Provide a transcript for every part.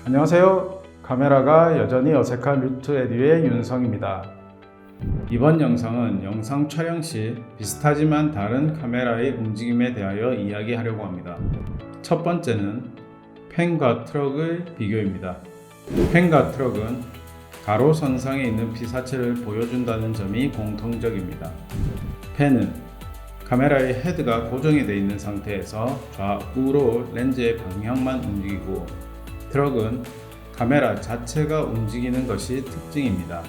안녕하세요. 카메라가 여전히 어색한 뮤트 에듀의 윤성입니다. 이번 영상은 영상 촬영 시 비슷하지만 다른 카메라의 움직임에 대하여 이야기하려고 합니다. 첫 번째는 펜과 트럭의 비교입니다. 펜과 트럭은 가로선상에 있는 피사체를 보여준다는 점이 공통적입니다. 펜은 카메라의 헤드가 고정이 되어 있는 상태에서 좌우로 렌즈의 방향만 움직이고, 트럭은 카메라 자체가 움직이는 것이 특징입니다.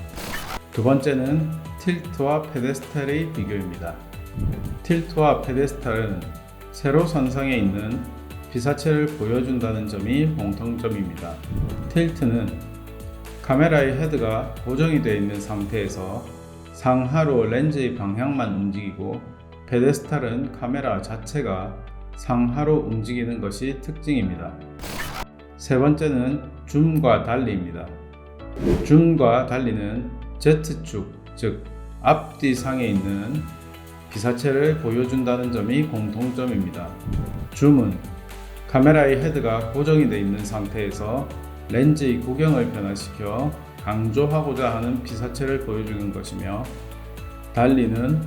두 번째는 틸트와 페데스탈의 비교입니다. 틸트와 페데스탈은 세로 선상에 있는 피사체를 보여준다는 점이 공통점입니다. 틸트는 카메라의 헤드가 고정이 되어 있는 상태에서 상하로 렌즈의 방향만 움직이고, 페데스탈은 카메라 자체가 상하로 움직이는 것이 특징입니다. 세 번째는 줌과 달리입니다. 줌과 달리는 Z축, 즉 앞뒤상에 있는 피사체를 보여준다는 점이 공통점입니다. 줌은 카메라의 헤드가 고정이 되어 있는 상태에서 렌즈의 구경을 변화시켜 강조하고자 하는 피사체를 보여주는 것이며, 달리는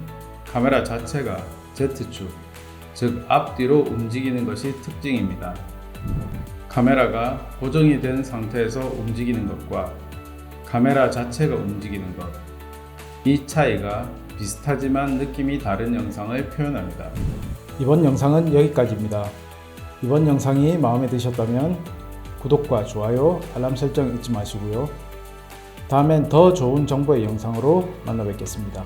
카메라 자체가 Z축, 즉 앞뒤로 움직이는 것이 특징입니다. 카메라가 고정이 된 상태에서 움직이는 것과 카메라 자체가 움직이는 것, 이 차이가 비슷하지만 느낌이 다른 영상을 표현합니다. 이번 영상은 여기까지입니다. 이번 영상이 마음에 드셨다면 구독과 좋아요, 알람 설정 잊지 마시고요. 다음엔 더 좋은 정보의 영상으로 만나 뵙겠습니다.